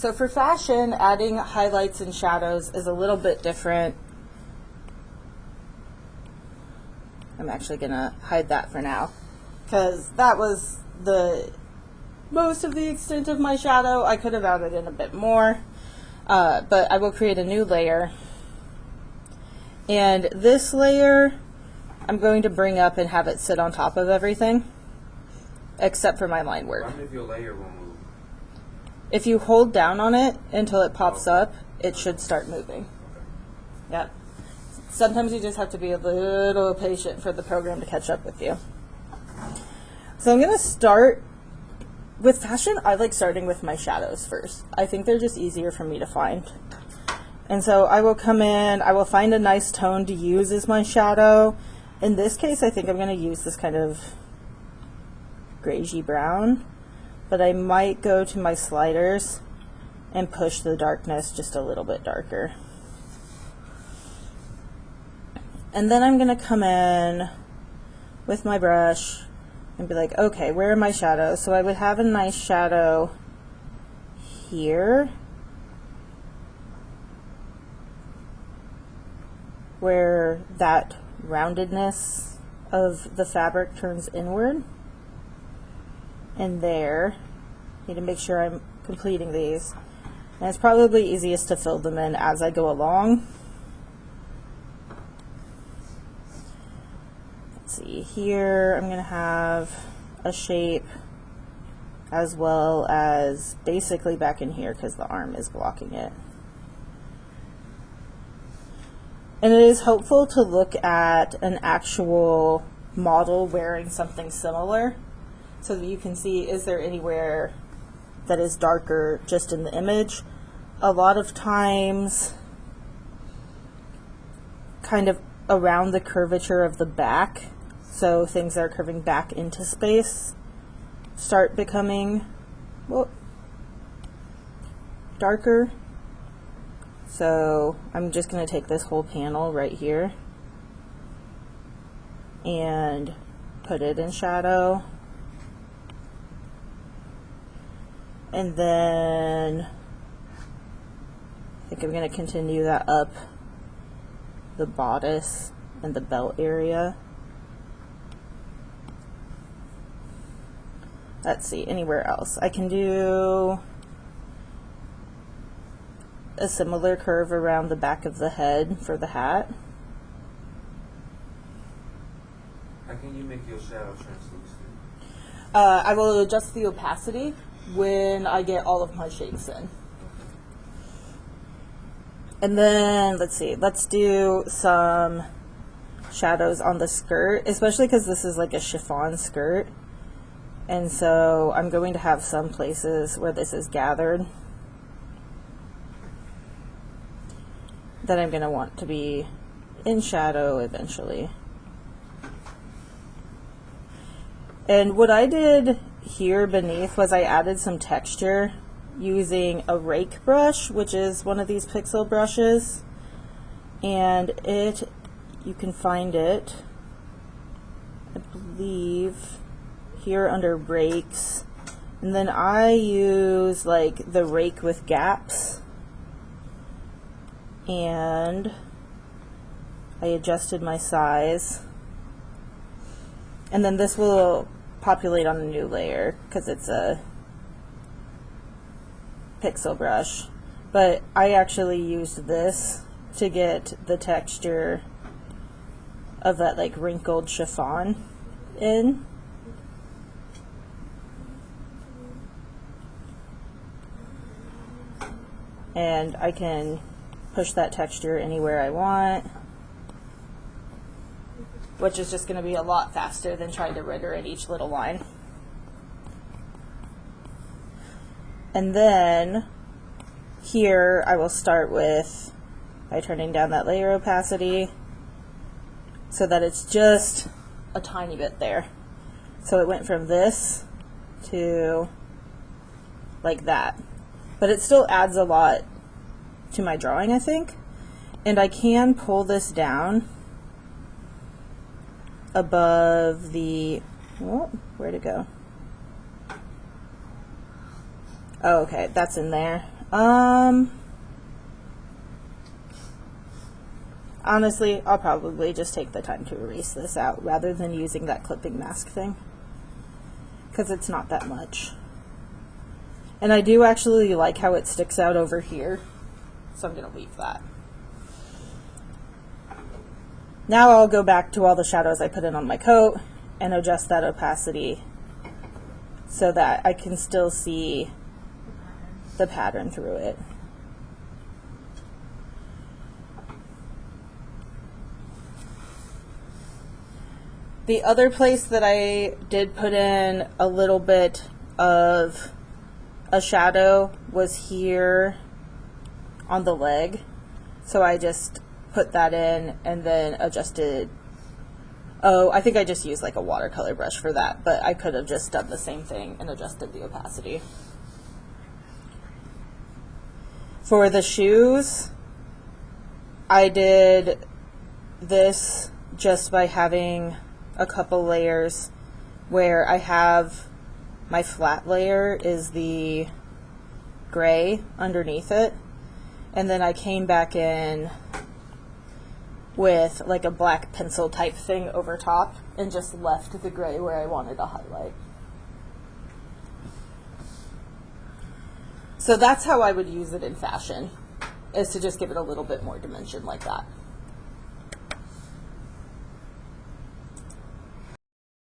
So for fashion, adding highlights and shadows is a little bit different. I'm actually going to hide that for now, because that was the most of the extent of my shadow. I could have added in a bit more, but I will create a new layer. And this layer, I'm going to bring up and have it sit on top of everything, except for my line work. What if your layer will move? If you hold down on it until it pops up, it should start moving. Yep. Sometimes you just have to be a little patient for the program to catch up with you. So I'm going to start with fashion. I like starting with my shadows first. I think they're just easier for me to find. And so I will come in, I will find a nice tone to use as my shadow. In this case, I think I'm going to use this kind of grayish brown, but I might go to my sliders and push the darkness just a little bit darker. And then I'm going to come in with my brush and be like, okay, where are my shadows? So I would have a nice shadow here, where that roundedness of the fabric turns inward. And there, need to make sure I'm completing these. And it's probably easiest to fill them in as I go along. Let's see, here I'm going to have a shape as well as basically back in here because the arm is blocking it. And it is helpful to look at an actual model wearing something similar so that you can see, is there anywhere that is darker just in the image? A lot of times, kind of around the curvature of the back, so things that are curving back into space start becoming, well, darker. So I'm just going to take this whole panel right here and put it in shadow. And then I think I'm going to continue that up the bodice and the belt area. Let's see, anywhere else. I can do a similar curve around the back of the head for the hat. How can you make your shadow translucent? I will adjust the opacity when I get all of my shapes in. And then, let's see, let's do some shadows on the skirt, especially because this is like a chiffon skirt. And so I'm going to have some places where this is gathered that I'm going to want to be in shadow eventually. And what I did here beneath was I added some texture using a rake brush, which is one of these pixel brushes, and you can find it, I believe, here under rakes. And then I use like the rake with gaps, and I adjusted my size, and then this will populate on a new layer because it's a pixel brush, but I actually used this to get the texture of that like wrinkled chiffon in. And I can push that texture anywhere I want, which is just going to be a lot faster than trying to render in each little line. And then here I will start with by turning down that layer opacity so that it's just a tiny bit there. So it went from this to like that. But it still adds a lot to my drawing, I think. And I can pull this down above the, oh, where'd it go? Oh, okay, that's in there. Honestly, I'll probably just take the time to erase this out rather than using that clipping mask thing, because it's not that much. And I do actually like how it sticks out over here, so I'm going to leave that. Now I'll go back to all the shadows I put in on my coat and adjust that opacity so that I can still see the pattern through it. The other place that I did put in a little bit of a shadow was here on the leg. So I just put that in and then adjusted. Oh, I think I just used like a watercolor brush for that, but I could have just done the same thing and adjusted the opacity. For the shoes, I did this just by having a couple layers where I have my flat layer is the gray underneath it, and then I came back in with like a black pencil type thing over top and just left the gray where I wanted to highlight. So that's how I would use it in fashion, is to just give it a little bit more dimension like that.